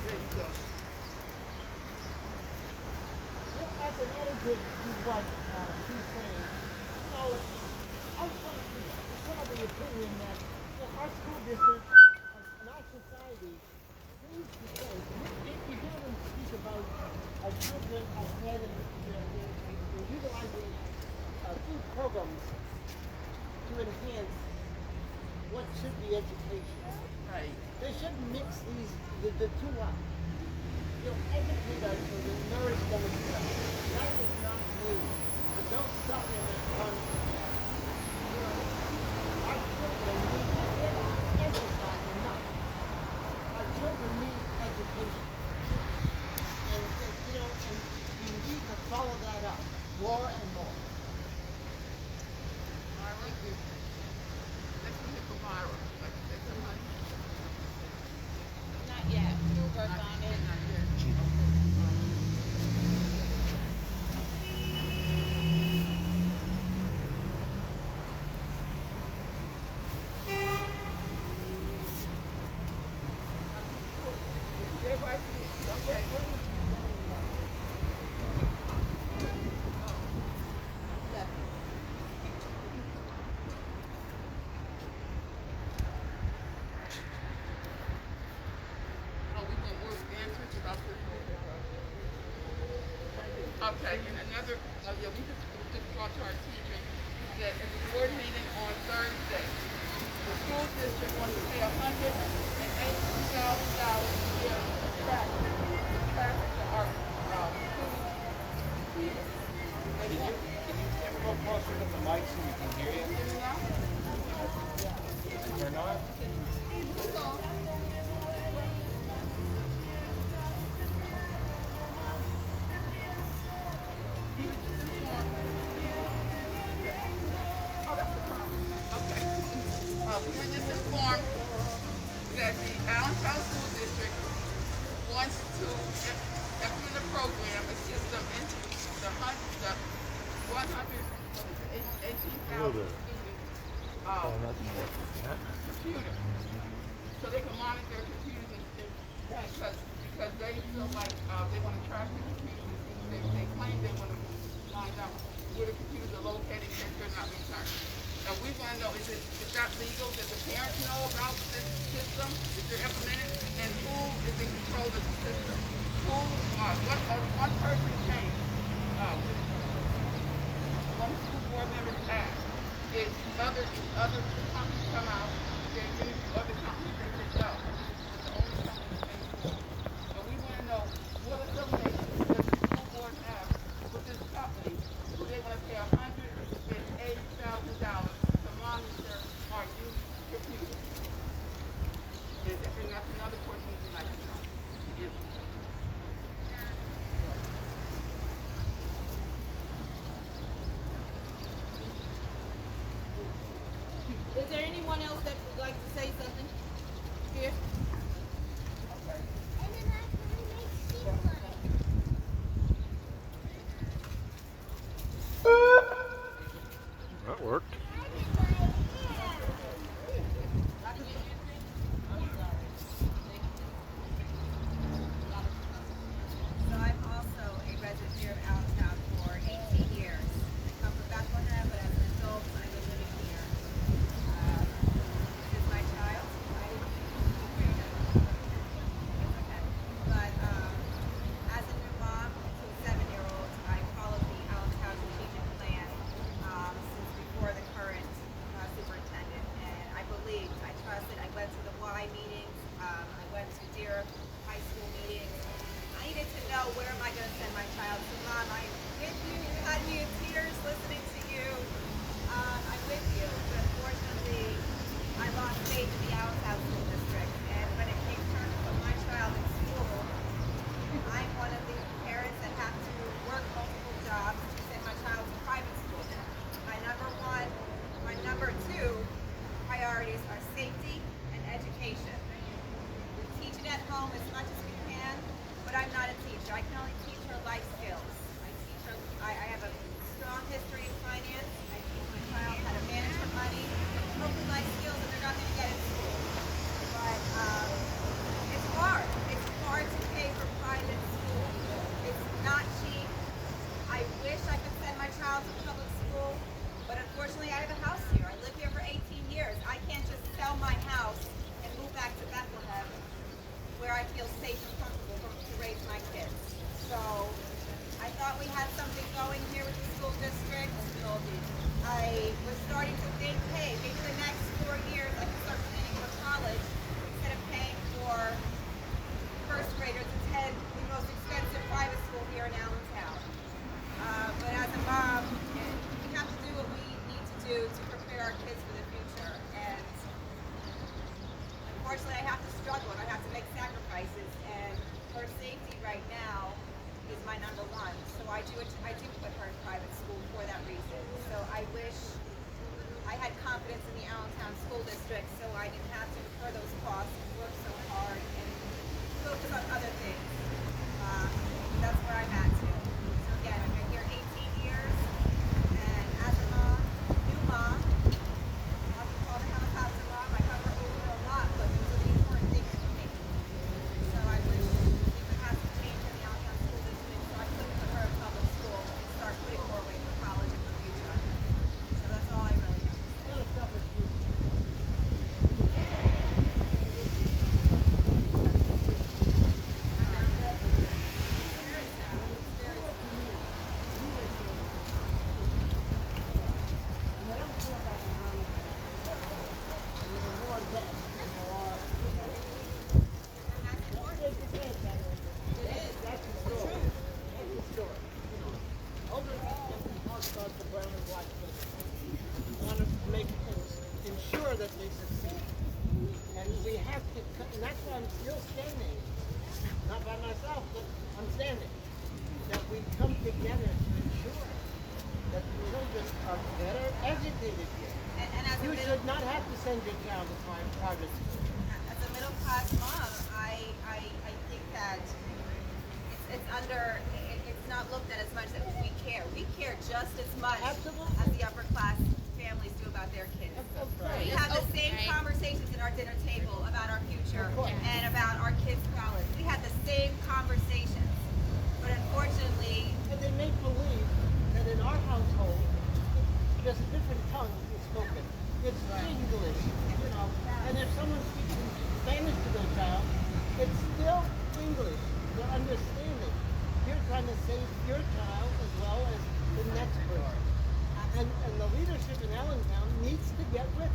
There you go. As an additive to what he's saying, so I was some of the opinion that our school district and our society needs to say, if you hear them speak about children ahead and they're utilizing food programs to enhance what should be education. Right. They shouldn't mix the two up. Educate us so to nourish themselves. That is not new. But don't supplement content. Our children need to emphasize enough. Our children need education. And we need to follow that up more and more. Myra, let's hear from Myra. Let's say something. Not yet. We'll work on it. Not yet. Okay, and another, we just brought to our attention that at the board meeting on Thursday, the school district wants to pay $180,000 a year for traffic to our schools. Can you ever go closer to the mic so we can hear you? Turn on? We were just informed that the Allentown School District wants to implement a program, a system into the 118,000 students computer, so they can monitor their computers because they feel like they want to track the computers. They claim they want to find out where the computers are located and they're not returned. And we want to know, is that legal? Does the parents know about this system? Is it implemented? And who is in control of the system? One person came, one school board member asked, is other companies come out, there's any other companies that say no. It's the only company that pays for it. So we want to know, what affiliation does the school board have with this company who they're going to pay $180,000 to monitor our youth computers? And that's another question we'd like to know. Is there anyone else that would like to say something here? That worked. feel safe and comfortable to raise my kids. So I thought we had something going here with the school district. I was starting to think, hey, maybe the next 4 years I can start planning for college instead of paying for first graders to attend the most expensive private school here in Allentown. But as a mom, we have to do what we need to do to prepare our kids for the future. And unfortunately, I have to struggle and I have to make sacrifices. And her safety right now is my number one. So I do put her in private school for that reason. So I wish I had confidence in the Allentown School District so I didn't have to incur those costs and work so hard and focus on other things. That's where I'm at too. So again, I've been here 18 years, and as a mom, new mom, I call the helicopter mom. I cover over a lot, but those are the important things for me. So I wish we would have some change in the Allentown School District so I could put her in public school and start putting more away for college in the future. So that's all I really have to say. Ensure that they succeed. And we have to, and that's why I'm still standing, not by myself, but I'm standing, that we come together to ensure that the children are better educated here. And as You should not have to send your child to private school. as a middle class mom, I think that it's not looked at as much that we care. We care just as much Absolutely. as the upper class families do about their kids. We have the same conversations at our dinner table about our future and about our kids' college. We have the same conversations, but unfortunately, And they make believe that in our household, there's a different tongue is spoken. It's English, you know. And if someone speaks Spanish to their child, it's still English. They're understanding. You're trying to save your child as well as the next person. And the leadership in Allentown needs to get with it.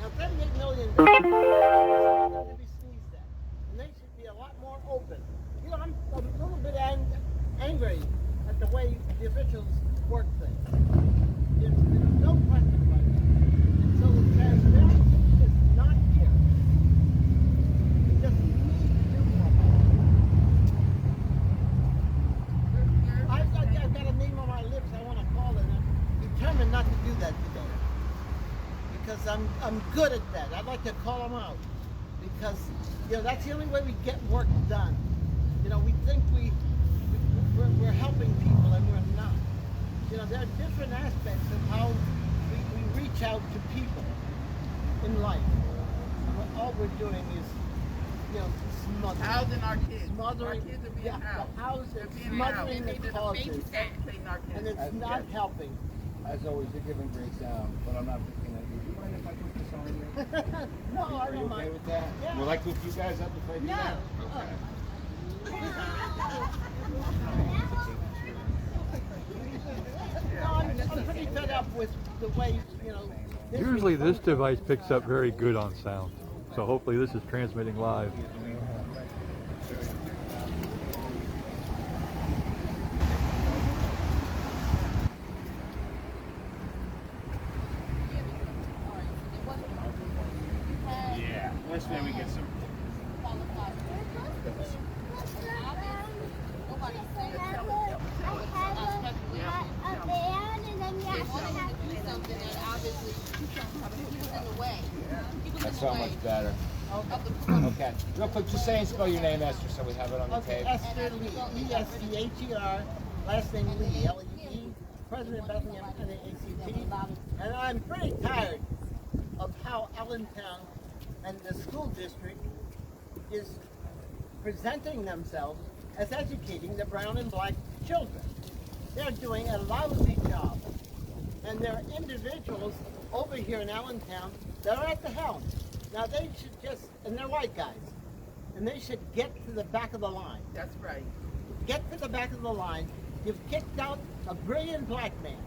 Now, $38 million is nothing to be sneezed at. And they should be a lot more open. You know, I'm a little bit angry at the way the officials work things. There's no question about it. And so the transparency is not here. We just need to do more. I've got a name on my lips I want to call it. I'm determined not to do that today. Because I'm good at that. I'd like to call them out. Because, you know, that's the only way we get work done. You know, we think we're helping people and we're not. You know, there are different aspects of how we reach out to people in life. All we're doing is, you know, smothering. Housing our kids. Smothering, Our kids are being yeah, housed. the housing, They're being smothering housed. the They need to causes. educating our kids. And it's not helping. As always, you're giving great sound, but I'm not picking at you. Do you mind if I put this on here? No, I Are you don't okay mind. with that? Yeah. Would I cook you guys up if I do No. that? Okay. No, I'm pretty fed up with the way, you know. Usually this device picks up very good on sound. So hopefully this is transmitting live. Yeah. Let's maybe get some. That's so much better. Okay. Real quick, just say and spell your name, Esther, so we have it on the Okay, tape. Esther Lee, E-S-C-H-E-R, last name Lee, L-E-E, President Bethlehem NAACP. And I'm pretty tired of how Allentown and the school district is presenting themselves as educating the brown and black children. They're doing a lousy job. And there are individuals over here in Allentown that are at the helm. Now they should just, and they're white guys, and they should get to the back of the line. That's right. Get to the back of the line. You've kicked out a brilliant black man.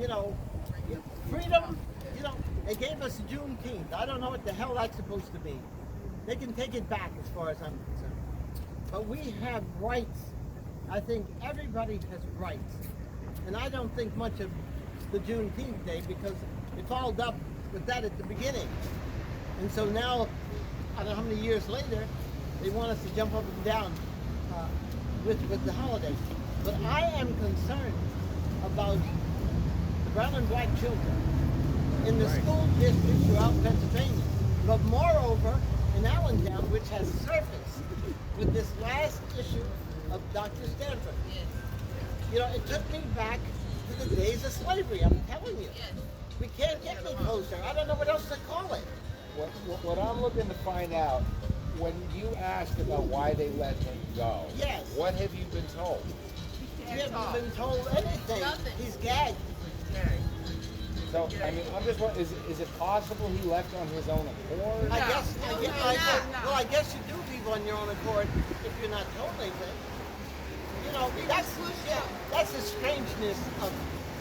You know, freedom, you know, they gave us Juneteenth. I don't know what the hell that's supposed to be. They can take it back as far as I'm concerned. But we have rights. I think everybody has rights. And I don't think much of the Juneteenth Day because it followed up with that at the beginning. And so now, I don't know how many years later, they want us to jump up and down with the holiday. But I am concerned about the brown and black children in the school districts throughout Pennsylvania. But moreover, in Allentown, which has surfaced with this last issue of Dr. Stanford. You know, it took me back to the days of slavery, I'm telling you. We can't get any closer. I don't know what else to call it. What I'm looking to find out, when you asked about why they let him go, Yes. what have you been told? We haven't been told anything. Nothing. He's gagged. So, I mean, I'm just wondering, is it possible he left on his own accord? I guess, No. well, I guess you do leave on your own accord if you're not told anything. You know, that's the strangeness of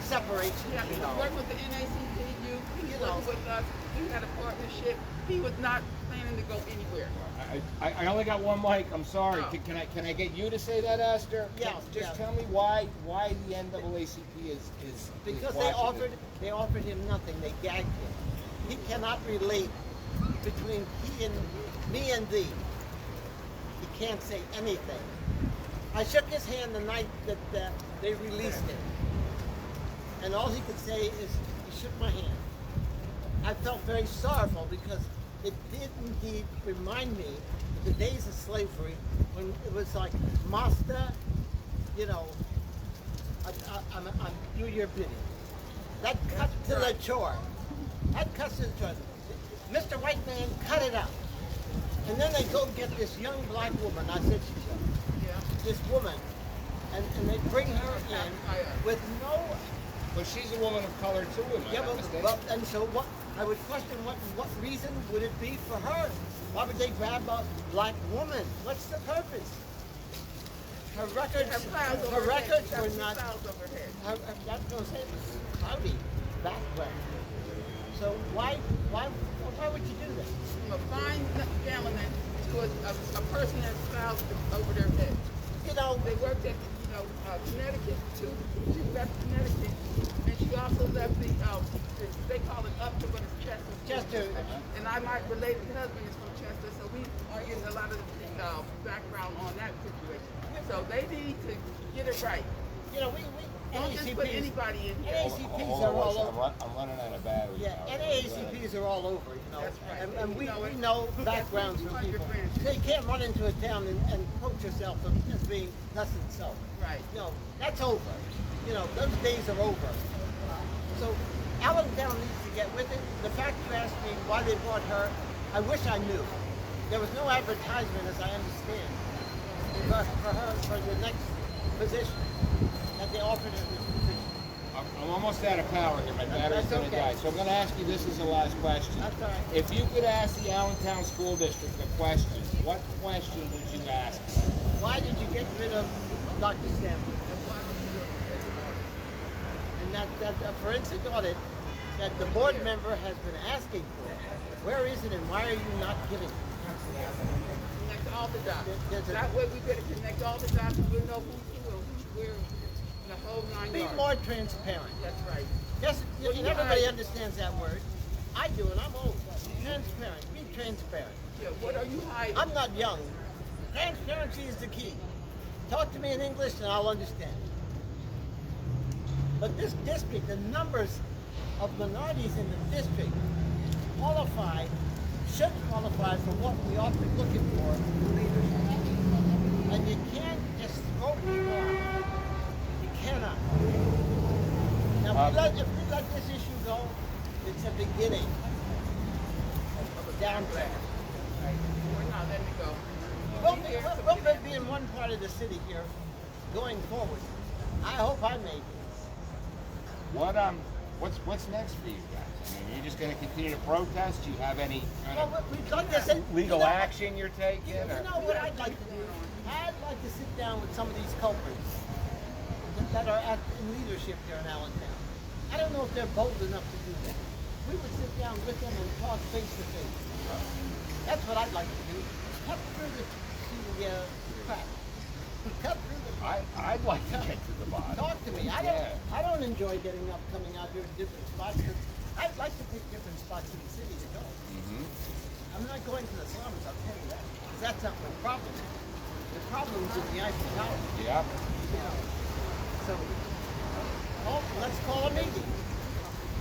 separation. Yeah, he You know. worked with the NAACP youth. He You know. worked with us. We had a partnership. He was not planning to go anywhere. I only got one mic. I'm sorry. Oh. Can I get you to say that, Esther? Yeah, Just yeah. tell me why the NAACP is Because watching they offered him nothing. They gagged him. He cannot relate between me and thee. He can't say anything. I shook his hand the night that they released him, and all he could say is he shook my hand. I felt very sorrowful because it did indeed remind me of the days of slavery when it was like, Master, you know, I'm do your bidding. That cut to the chore. That cuts to the chore. Mr. White Man, cut it out. And then they go get this young black woman. I said she's young. This woman, and they bring her in with no. But she's a woman of color too, am I Yeah, not mistaken? but and so what? I would question what reason would it be for her? Why would they grab a black woman? What's the purpose? Her records were not. That's no say cloudy background. So why would you do that? From a fine gentleman to a person that's clouds over their head. You know, They worked at Connecticut too. She left Connecticut, and she also left they call it Upton, but it's Chester. Chester. And my related husband is from Chester, so we are getting a lot of background on that situation. So they need to get it right. you know, we Don't just put anybody in here. NAACPs are all over. I'm running out of batteries. Yeah, now. NAACPs are all over, you know. That's right. And we You know it. know backgrounds from 200 people. branches. So you can't run into a town and quote yourself as being thus and so. Right. No, that's over. You know, those days are over. So Allentown needs to get with it. The fact you asked me why they brought her, I wish I knew. There was no advertisement, as I understand, for her for the next position that they offered her this position. I'm almost out of power here. My battery's That's going to okay. die. So I'm going to ask you this as the last question. That's all right. If you could ask the Allentown School District a question, what question would you ask? Why did you get rid of Dr. Stanford? And that forensic audit that the board member has been asking for, where is it and why are you not giving it? Connect all the dots. There's a- That way we better connect all the dots and we'll know who's who and we're in the whole 9 Be yards. more transparent. That's right. Yes, Well, and you everybody guys- understands that word. I do, and I'm old. Transparent. Be transparent. Yeah, what are you hiding? I'm not young. Transparency is the key. Talk to me in English and I'll understand. But this district, the numbers of minorities in the district should qualify for what we ought to be looking for in leadership. And you can't just throw people out. You cannot. Now, if we let this issue go, it's a beginning of a downdraft. We're not letting it go. We'll be in one part of the city here going forward. I hope I make it. What what's next for you guys? I mean, you're just going to continue to protest? Do you have any kind of we've done this. legal action you're taking? You know what I'd like to do? I'd like to sit down with some of these culprits that are in leadership here in Allentown. I don't know if they're bold enough to do that. We would sit down with them and talk face to face. That's what I'd like to do. Cut through the crap. Cut through the crap. I'd like to get to the bottom. Talk to me. I don't enjoy coming out here to different spots. I'd like to pick different spots in the city to go. I'm not going to the slums, I'll tell you that. 'Cause that's not my problem. The problem's in the Eiffel Tower. Yeah. You know. So, let's call a meeting.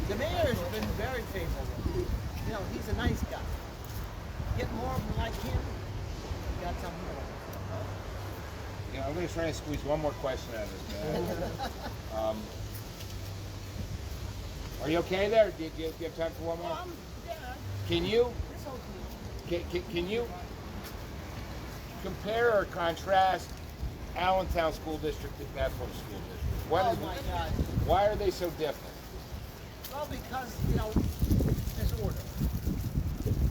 The mayor's been very favorable. You know, he's a nice guy. Get more of them like him, you got something more. You know, I'm going to try and squeeze one more question out of this, man. Are you okay there? Do you have time for one more? Yeah. Can you This whole thing. can you compare or contrast Allentown School District to Bethlehem School District? Oh my God. Why are they so different? Well, because, you know, there's order.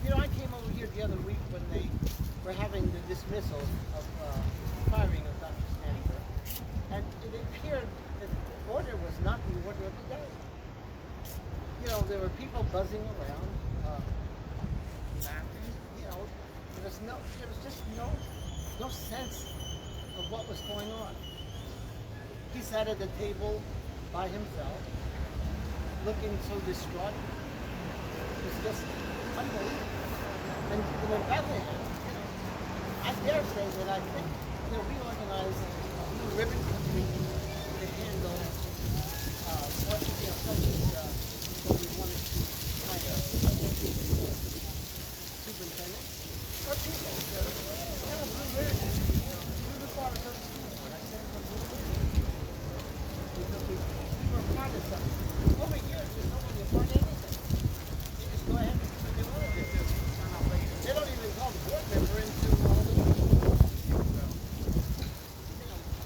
You know, I came over here the other week when they were having the dismissal of firing of Dr. Stanford. And it appeared that the order was not the order of the day. You know, there were people buzzing around, laughing. You know, there was just no sense of what was going on. He sat at the table by himself, looking so distraught. It was just unbelievable. And in Bethlehem, you know, I dare say that I think we organized a blue ribbon committee to handle what we wanted to hire superintendent or people. Kind of blue ribbon. We were part of the school board. I said it was blue ribbon. Because we were part of something. Over years, there's nobody a part of anything. They just go ahead and do what they want to do. They don't even call the board member into all the meetings.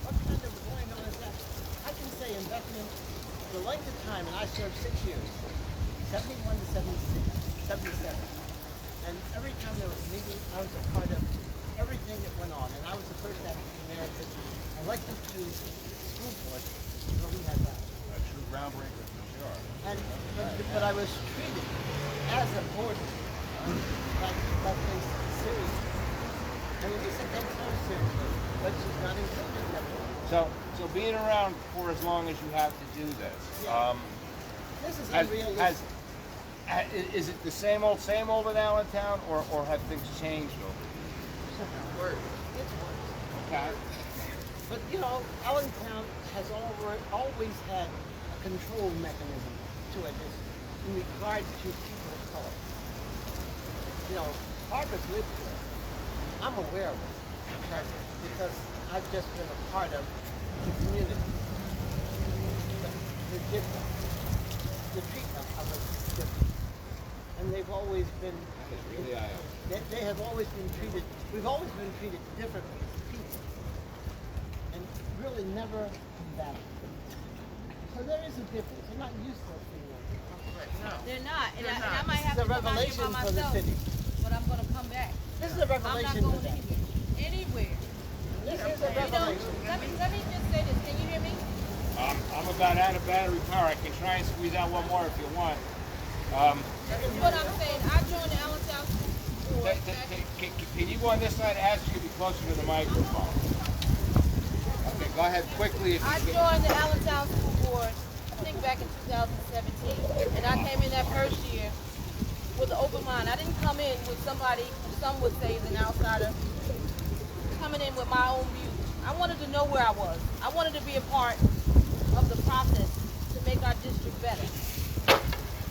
What kind of going on is that? I can say in Bethlehem, the length of time, and I served 6 years, 71 to 77. And every time there was a meeting, I was a part of everything that went on. And I was the first African American elected to the school board where we had that. A true groundbreaker for sure. But I was treated as a board like they serious. I mean, they said that's so seriously, but she's not included in that board. So being around for as long as you have to do this, This is unrealistic. is it the same old in Allentown, or have things changed over the years? It's worse. Okay. But you know, Allentown has always had a control mechanism to it in regard to people of color. You know, Harvard lived here. I'm aware of it because I've just been a part of the community. The different, the treatment of it is different, and they've always been. They have always been treated. We've always been treated differently as people, and really never combated. So there is a difference. They're not used to it. They're not. And I might have This is to a come out here revelation by for the myself, city. but I'm going to come back. This is a I'm not revelation going for them. anywhere. This is a You know, revelation. let me just say this. Can you hear me? I'm about out of battery power. I can try and squeeze out one more if you want. This is what I'm saying. I joined the Allentown School Board. Can you go on this side? Ask you to be closer to the microphone. Okay, go ahead quickly. If you I can. joined the Allentown School Board, I think back in 2017. And I came in that first year with an open mind. I didn't come in with somebody who some would say is an outsider, coming in with my own views. I wanted to know where I was. I wanted to be a part of the process to make our district better.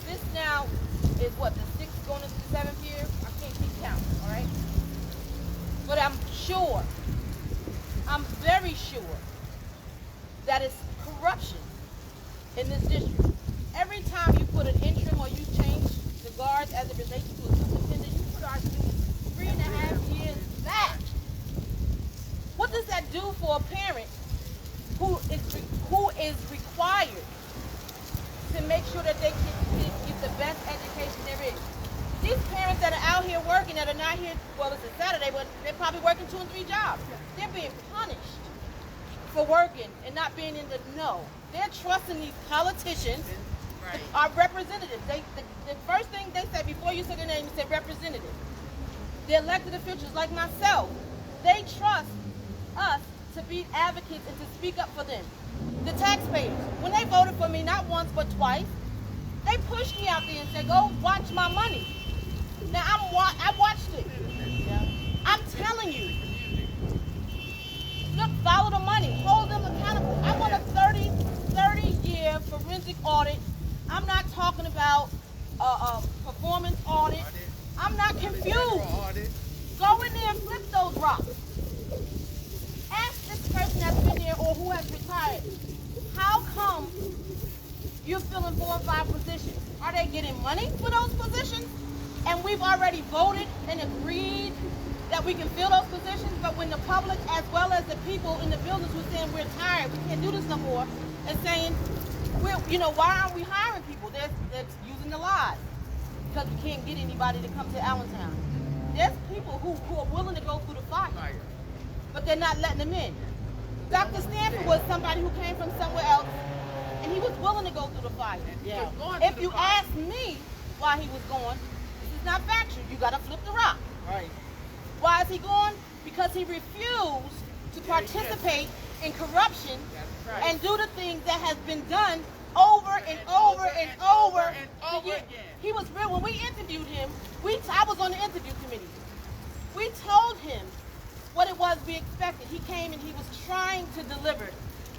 This now is what, the 6th going into the 7th year? I can't keep count, all right? But I'm sure, I'm very sure that it's corruption in this district. Every time you put an interim or you change the guards as it relates to a superintendent, you put our students 3.5 years back. What does that do for a parent who is required to to make sure that they get the best education there is. These parents that are out here working that are not here, well, it's a Saturday, but they're probably working 2 and 3 jobs. They're being punished for working and not being in the know. They're trusting these politicians, our representatives. The first thing they say before you say their name, you say representative. The elected officials like myself, they trust us to be advocates and to speak up for them. The taxpayers, when they voted for me not once but twice, they pushed me out there and said, go watch my money. Now I watched it. I'm telling you. Look, follow the money. Hold them accountable. I want a 30-year forensic audit. I'm not talking about a performance audit. I'm not confused. Go in there and flip those rocks. Ask this person that's been there or who has retired, how come you're filling 4 or 5 positions? Are they getting money for those positions? And we've already voted and agreed that we can fill those positions, but when the public as well as the people in the buildings were saying we're tired, we can't do this no more, and saying, why aren't we hiring people? That's using the lies because we can't get anybody to come to Allentown. There's people who are willing to go through the fire, but they're not letting them in. Dr. Stanford was somebody who came from somewhere else, and he was willing to go through the fire. Yeah. If you ask me why he was going, this is not factual. You got to flip the rock. Right. Why is he going? Because he refused to participate in corruption and do the things that has been done over and over and over again. He was real. When we interviewed him, I was on the interview committee. We told him what it was we expected. He came and he was trying to deliver.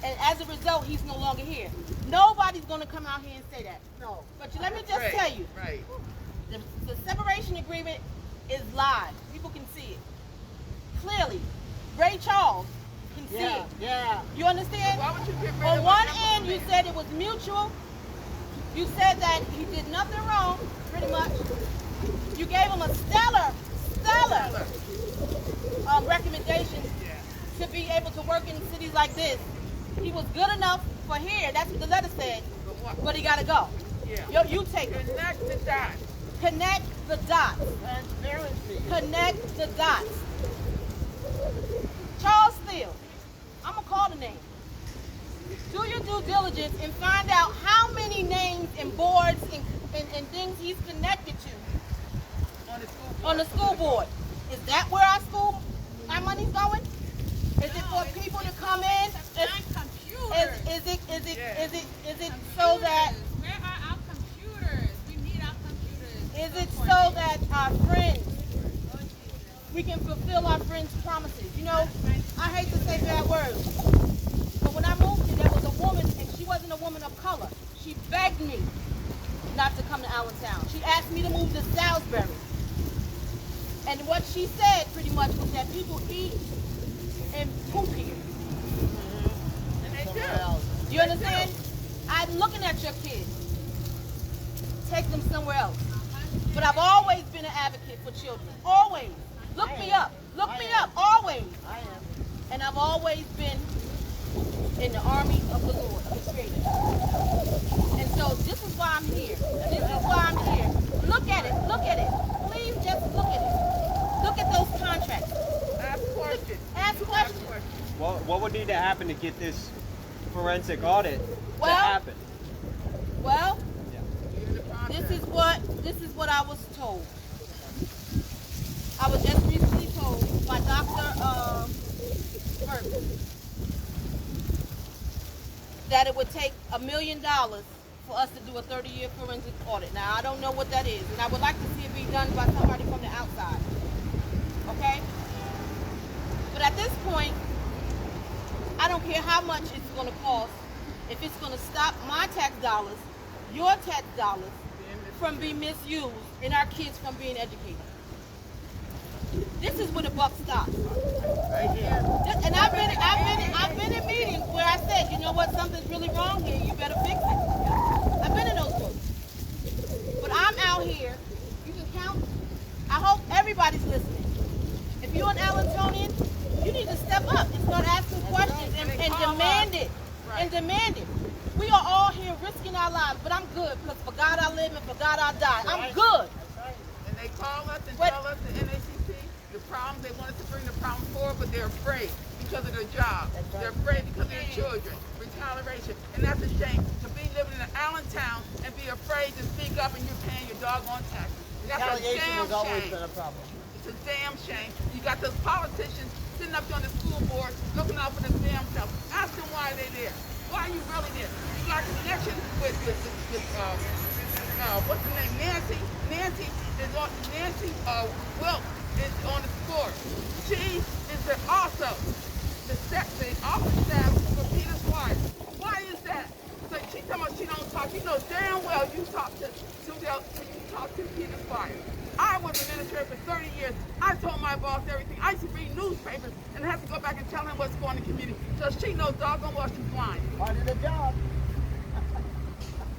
And as a result, he's no longer here. Nobody's going to come out here and say that. No. But let me just tell you, the separation agreement is live. People can see it. Clearly, Ray Charles can see it. Yeah. You understand? Why would you get rid On of one a end, you said it was mutual. You said that he did nothing wrong, pretty much. You gave him a stellar recommendation to be able to work in cities like this. He was good enough for here. That's what the letter said. But he got to go. Yeah. You take it. Connect the dots. Connect the dots. Transparency. Connect the dots. Charles Steele. I'm going to call the name. Do your due diligence and find out how many names and boards and things he's connected to on the school board. Is that where our money's going? Is it for people to come in? Is it so that? Where are our computers? We need our computers. Is it so that our friends, we can fulfill our friends' promises? I hate to say bad words, but when I moved here, there was a woman, and she wasn't a woman of color. She begged me not to come to Allentown. She asked me to move to Salisbury. And what she said pretty much was that people eat and poop here. And they do. You understand? I'm looking at your kids. Take them somewhere else. But I've always been an advocate for children. Always. Look me up. Look me up. Always. I am. And I've always been in the army of the Lord, of the Creator. And so this is why I'm here. This is why I'm here. Look at it. Look at it. Please just look at it. Look at those contracts. Ask questions. Ask questions. What would need to happen to get this forensic audit to Well, happen? Well, this is what I was told. I was just recently told by Dr. Herman that it would take $1 million for us to do a 30-year forensic audit. Now, I don't know what that is, and I would like to see it be done by somebody from the outside. Okay? But at this point, I don't care how much it's going to cost if it's going to stop my tax dollars, your tax dollars, from being misused and our kids from being educated. This is where the buck stops. Right here. And I've been in meetings where I said, you know what, something's really wrong here, you better fix it. I've been in those rooms. But I'm out here, you can count. I hope everybody's listening. If you're an Allentonian, you need to step up and start asking questions and demand it. And demand it. We are all here risking our lives, but I'm good because for God I live and for God I die. I'm good. And they call us and What? tell us the NAACP the problem. They want us to bring the problem forward, but they're afraid because of their job. They're afraid because of their children. Retaliation. And that's a shame to be living in Allentown and be afraid to speak up and you're paying your doggone taxes. That's a Retaliation damn has always shame. been a problem. It's a damn shame. You got those politicians sitting up on the school board looking out for the damn self. Ask them why they're there. Why are you really there? You got a connection with what's the name? Nancy. Nancy Wilk is on the board. She is also the office staff for Peter's wife. Why is that? So she talking about she don't talk. You know damn well you talk to Peter's wife. I was administrator for 30 years. I told my boss everything. I used to read newspapers and have to go back and tell him what's going on in the community. So she knows doggone well she's blind. Part of the job.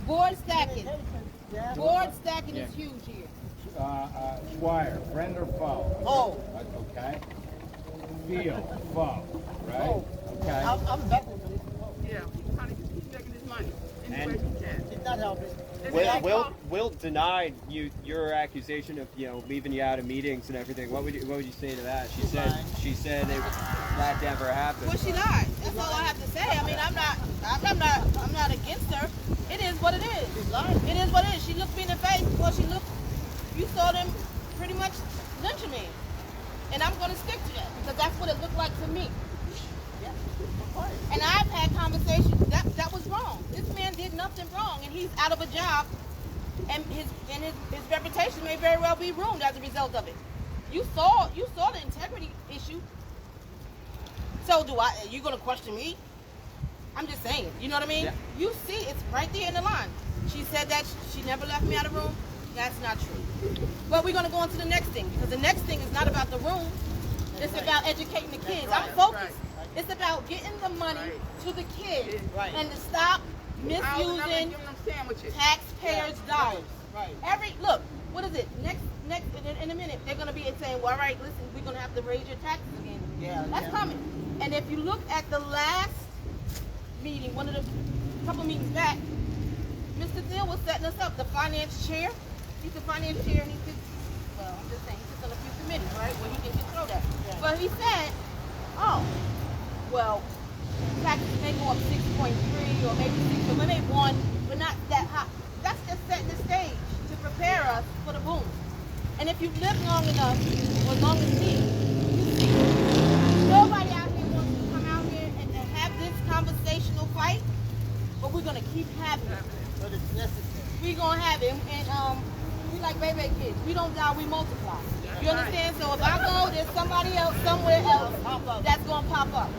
Board stacking. Yeah. Board stacking is huge here. Squire, friend or foe? Oh. Okay. Field, foe, right? Oh. Okay. I'm better than this. Yeah, he's trying to keep making his money any way he can. She's not helping. Will denied your accusation of leaving you out of meetings and everything. What would you say to that? She said that never happened. Well, she lied. That's all I have to say. I mean, I'm not against her. It is what it is. It is what it is. She looked me in the face. Well, you saw them pretty much lynching me. And I'm going to stick to that because that's what it looked like to me. And I've had conversations that was wrong. This man did nothing wrong, and he's out of a job, and his reputation may very well be ruined as a result of it. You saw the integrity issue. So are you gonna question me? I'm just saying. You know what I mean? Yeah. You see, it's right there in the line. She said that she never left me out of the room. That's not true. But we're gonna go on to the next thing because the next thing is not about the room. It's about educating the kids. I'm focused. It's about getting the money to the kids and to stop misusing taxpayers' dollars. Right. Look, what is it? Next in a minute they're gonna be saying, well, all right, listen, we're gonna have to raise your taxes again. Yeah. That's coming. And if you look at the last meeting, couple meetings back, Mr. Thiel was setting us up. The finance chair. He's the finance chair, and he sits. Well, I'm just saying, he sits on a few committees, right, where he can control that. Yeah. But he said, oh, well, taxes may go up 6.3 or maybe 6 or maybe 1, but not that high. That's just setting the stage to prepare us for the boom. And if you've lived long enough, or as long as me, you see, nobody out here wants to come out here and have this conversational fight, but we're gonna keep having it. But it's necessary. We're gonna have it, and we like baby kids. We don't die, we multiply. You understand? So if I go, there's somebody else somewhere else that's gonna pop up.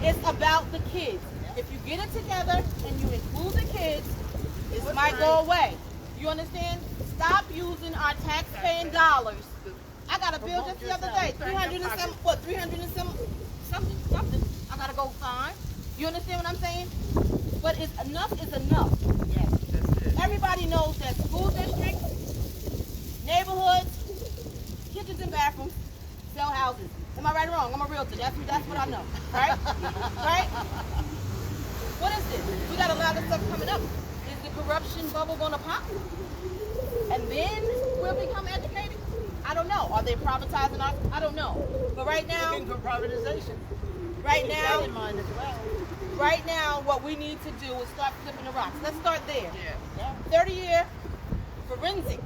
It's about the kids. If you get it together and you include the kids, this might go away. You understand? Stop using our tax-paying dollars. I got a bill just the other day, 300 and something. I gotta go find. You understand what I'm saying? But enough is enough. Yes. Everybody knows that school districts, neighborhoods, kitchens and bathrooms sell houses. Am I right or wrong? I'm a realtor. That's what I know. Right? Right? What is this? We got a lot of stuff coming up. Is the corruption bubble gonna pop? And then we'll become educated? I don't know. Are they privatizing us? I don't know. But right now, Looking for privatization. right Keep now, that in mind as well. right now, what we need to do is start flipping the rocks. Let's start there. Yeah. 30-year forensic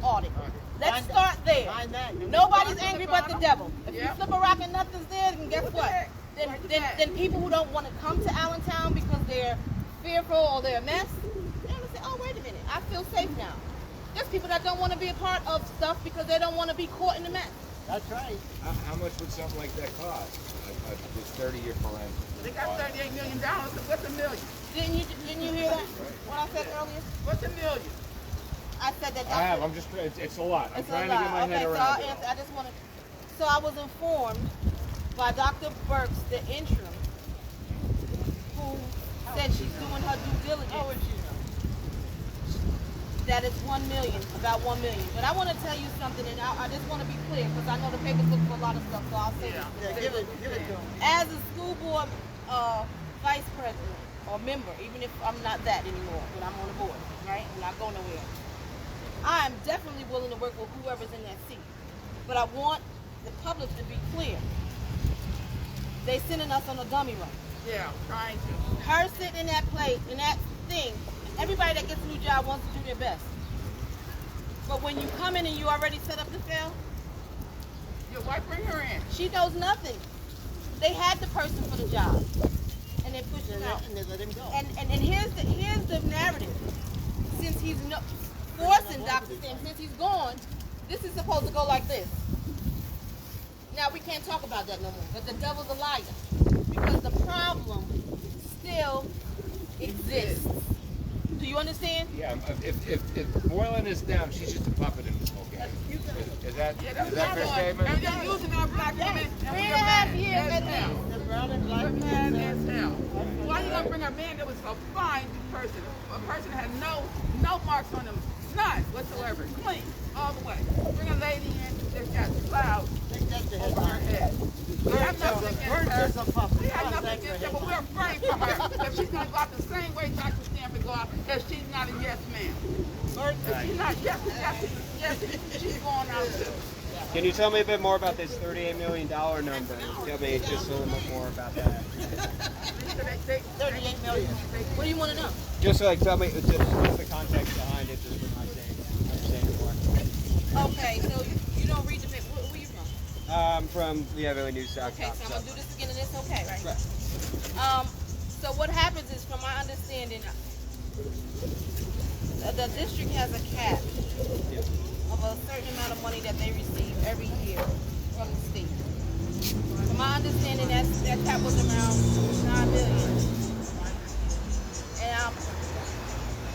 audit. Let's Find start there. Find that. Nobody's angry but the devil. If you Yep. flip a rock and nothing's there, then guess what? Then people who don't want to come to Allentown because they're fearful or they're a mess, they're going to say, oh, wait a minute, I feel safe now. There's people that don't want to be a part of stuff because they don't want to be caught in the mess. That's right. How much would something like that cost? This 30-year forensic. They got $38 million. What's a million? Didn't you hear that? What I said earlier? What's a million? I said that. I have. I'm just. It's a lot. I'm It's trying a to get my lot. head Okay, so around I'll it. answer. I just want to. So I was informed by Dr. Burks, the interim, who said she's doing her due diligence. That it's 1 million, about 1 million. But I want to tell you something, and I just want to be clear because I know the papers look for a lot of stuff, so I'll say this. Yeah, give it to them. As a school board vice president, or member, even if I'm not that anymore, but I'm on the board, right? I'm not going nowhere. I'm definitely willing to work with whoever's in that seat. But I want the public to be clear. They sending us on a dummy run. Yeah, trying to. Her sitting in that place, in that thing, everybody that gets a new job wants to do their best. But when you come in and you already set up to fail, Yeah, why bring her in? she knows nothing. They had the person for the job, and they pushed him out. And they let him go. And here's the narrative. Since he's forcing Dr. Stam, since he's gone, this is supposed to go like this. Now we can't talk about that no more. But the devil's a liar, because the problem still exists. Do you understand? Yeah, if Moreland is down, she's just a puppet in this whole game. Is that Yeah, that's a fair right. statement? And they're using our black women. And 3.5 years as at hell. least. The brown and black We're man mad as hell. Why you gonna bring a man that was a fine person? A person that had no marks on him, none whatsoever, clean all the way. Bring a lady in that's got clouds over her head. We have nothing against her. We have nothing against her, but we're afraid for her that she's gonna go out the same way Dr. Stanford go out if she's not a yes man. If she's not yes, she's going out too. Can you tell me a bit more about this $38 million number? Tell me just a little bit more about that. 38 million. What do you want to know? Just like tell me just what's the context behind it, just for my sake, understanding more. Okay, so you don't read the paper. Where you from? From the Everly News South. Okay, so I'm gonna do this again, and it's okay, right? Right. So what happens is, from my understanding, the district has a cap Yeah. of a certain amount of money that they receive every year from the state. From my understanding, that cap was around $9 million.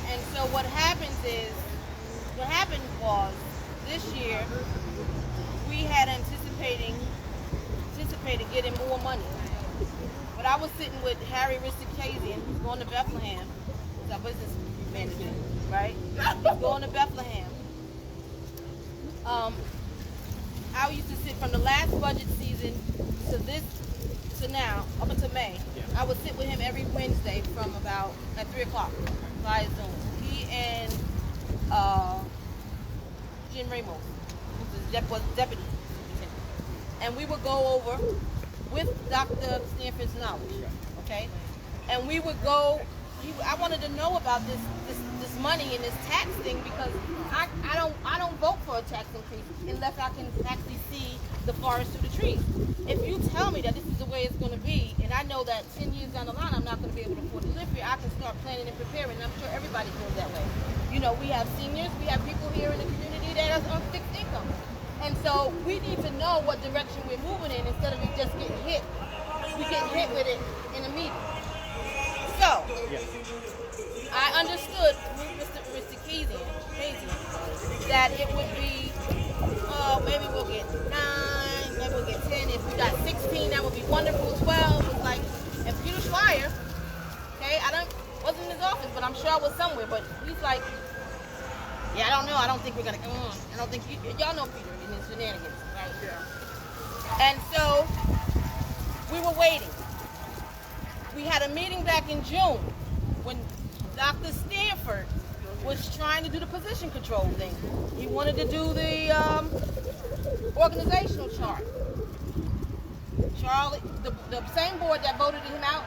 And so what happened was, this year, we had anticipated getting more money. But I was sitting with Harry Ristikazian, who's going to Bethlehem. He's our business manager, right? He's going to Bethlehem. I used to sit from the last budget season to now, up until May. Yeah. I would sit with him every Wednesday from about at 3 o'clock via Zoom. He and Jim Ramos, who's the deputy superintendent. And we would go over with Dr. Stanford's knowledge, okay? And we would go, I wanted to know about this money and this tax thing, because I don't vote for a tax increase unless I can actually see the forest through the trees. If you tell me that this is the way it's going to be, and I know that 10 years down the line I'm not going to be able to afford to live here, I can start planning and preparing. And I'm sure everybody feels that way. You know, we have seniors, we have people here in the community that are on fixed income. And so we need to know what direction we're moving in instead of it just getting hit. We get hit with it in a meeting. So, I understood through Mr. Keezian that it would be, maybe we'll get 9, maybe we'll get 10. If we got 16, that would be wonderful. 12 was like, and Peter Schreier, okay, wasn't in his office, but I'm sure I was somewhere, but he's like, yeah, I don't know. I don't think we're going to come on. I don't think y'all know Peter and his shenanigans, right? Yeah. And so we were waiting. We had a meeting back in June when Dr. Stanford was trying to do the position control thing. He wanted to do the organizational chart. Charlie, the same board that voted him out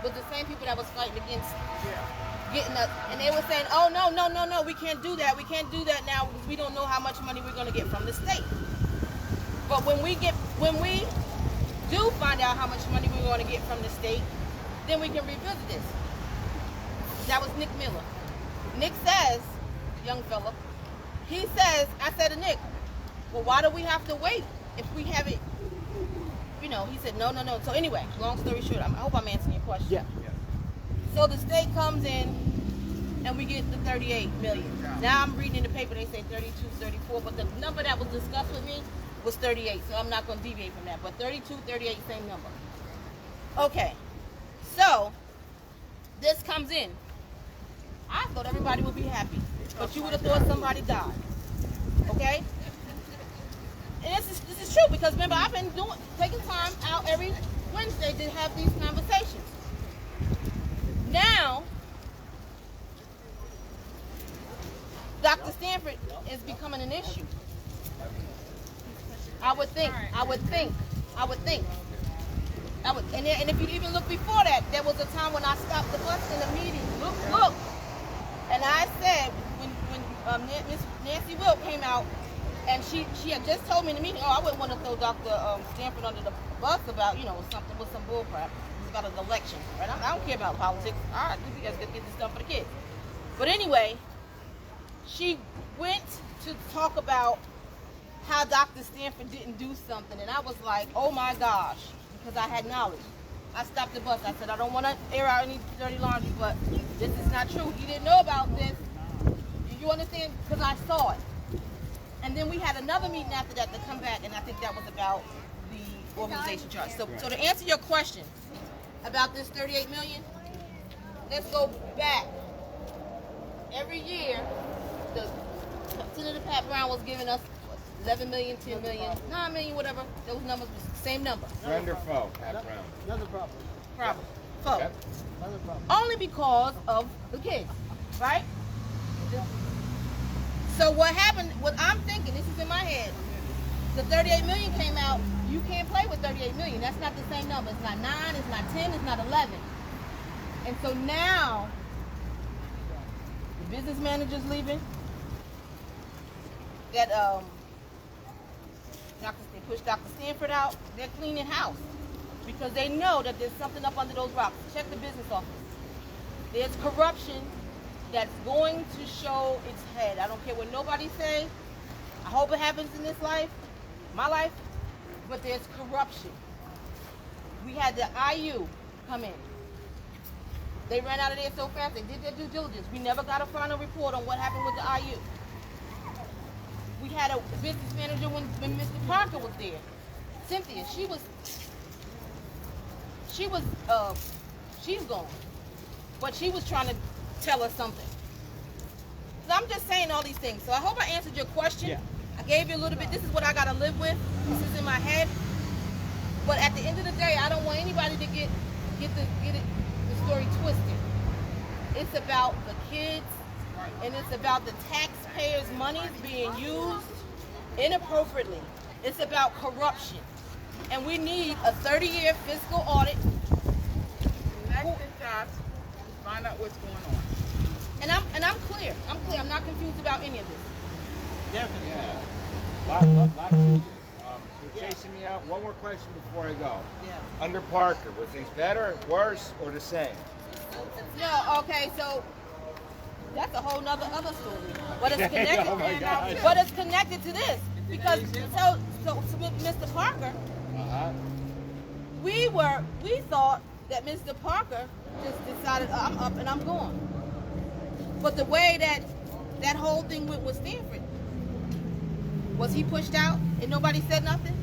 was the same people that was fighting against getting us. And they were saying, oh, no, we can't do that. We can't do that now because we don't know how much money we're going to get from the state. But when we do find out how much money we're going to get from the state, then we can revisit this. That was Nick Miller. Nick says, young fella, he says, I said to Nick, well, why do we have to wait if we have it? You know, he said, no. So anyway, long story short, I hope I'm answering your question. Yeah. So the state comes in and we get the 38 million. Now I'm reading in the paper, they say 32, 34, but the number that was discussed with me was 38, so I'm not going to deviate from that. But 32, 38, same number. Okay, so this comes in. I thought everybody would be happy, but you would have thought somebody died. Okay? And this is true, because remember, I've been taking time out every Wednesday to have these conversations. Now would think. And if you even look before that, there was a time when I stopped the bus in a meeting. Look. And I said, when Miss Nancy Will came out, and she had just told me in the meeting, I wouldn't want to throw Dr. Stanford under the bus about, something with some bull crap. It's about an election, right? I don't care about politics. All right, you guys got to get this done for the kids. But anyway, she went to talk about how Dr. Stanford didn't do something, and I was like, oh my gosh, because I had knowledge. I stopped the bus. I said, I don't want to air out any dirty laundry, but this is not true. You didn't know about this. You understand? Because I saw it. And then we had another meeting after that to come back, and I think that was about the organization chart. So to answer your question about this $38 million, let's go back. Every year, Senator Pat Brown was giving us 11 million, 10 million, 9 million, whatever. Those numbers was the same number. Friend or foe, Pat Brown? Another problem. Problem. Foe. Okay. Another problem. Only because of the kids, right? So what happened, what I'm thinking, this is in my head, the 38 million came out, you can't play with 38 million. That's not the same number. It's not 9, it's not 10, it's not 11. And so now, the business manager's leaving, that they pushed Dr. Stanford out, they're cleaning house because they know that there's something up under those rocks. Check the business office. There's corruption that's going to show its head. I don't care what nobody say. I hope it happens in this life, my life, but there's corruption. We had the IU come in. They ran out of there so fast, they did their due diligence. We never got a final report on what happened with the IU. We had a business manager when Mr. Parker was there. Cynthia, she's gone. But she was trying to tell us something. So I'm just saying all these things. So I hope I answered your question. Yeah. I gave you a little bit. This is what I got to live with. This is in my head. But at the end of the day, I don't want anybody to get the story twisted. It's about the kids, and it's about the taxpayers' money being used inappropriately. It's about corruption. And we need a 30-year fiscal audit. Connect the dots, find out what's going on. And I'm clear. I'm not confused about any of this. Definitely. Yeah. Lot to you're chasing me out. One more question before I go. Yeah. Under Parker, were things better, worse, or the same? No, okay, so that's a whole nother other story. But it's connected. Oh my gosh. But it's connected to this because so Mr. Parker, we thought that Mr. Parker just decided I'm up and I'm going. But the way that whole thing went with Stanford, was he pushed out and nobody said nothing?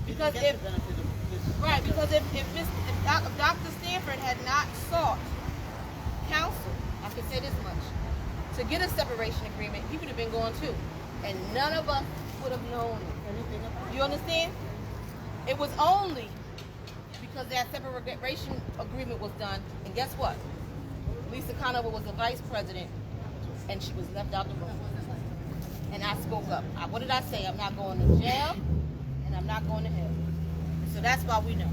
Because if Dr. Stanford had not sought counsel, I can say this much, to get a separation agreement, he would have been going too. And none of us would have known anything about it. You understand? It was only because that separation agreement was done, and guess what? Lisa Conover was the vice president, and she was left out the room. And I spoke up. What did I say? I'm not going to jail, and I'm not going to hell. So that's why we know.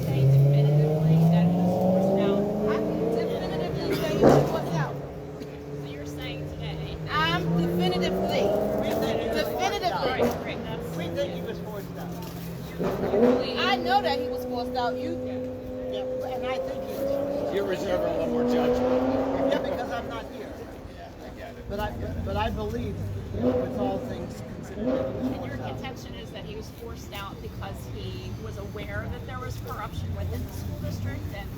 Say definitively that he was forced out. I can definitively say he was forced out. So you're saying today. I'm definitively. Great. That's We think he was forced out. I know that he was forced out. Yeah, and I think he was forced out. You're reserving a little more judgment. Yeah, because I'm not here. Yeah, I get it. But I believe, with all things considered, that he was And your forced out. contention is that he was forced out because he was aware that there was corruption within the school district, and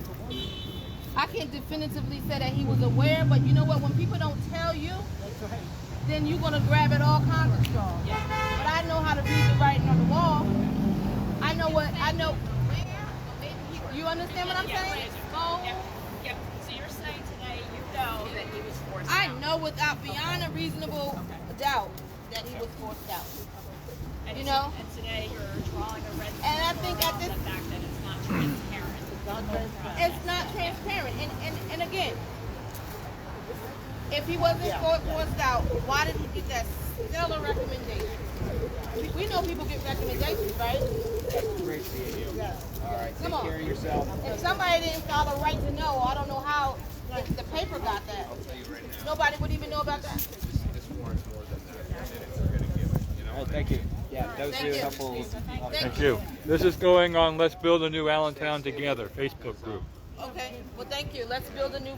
I can't definitively say that he was aware, but you know what? When people don't tell you, That's right. then you're going to grab at all kinds of straws. yeah. But I know how to read the writing on the wall. I know what, I know. You understand what I'm saying? Yeah. So you're saying today you know that he was forced I out. know without beyond a reasonable doubt that he was forced out. And You know? And today you're drawing a red And I think at around this- the fact that it's not transparent. It's not transparent. And again, if he wasn't forced out, why did he get that stellar recommendation. We know people get recommendations, right? Great seeing you. All right, take Come on. care of yourself. If somebody didn't file a right to know, I don't know how the paper got that. Nobody would even know about that. All right, thank you. Yeah, that was Thank really you. helpful. Thank you. This is going on Let's Build a New Allentown Together Facebook group. Okay. Well, thank you. Let's build a new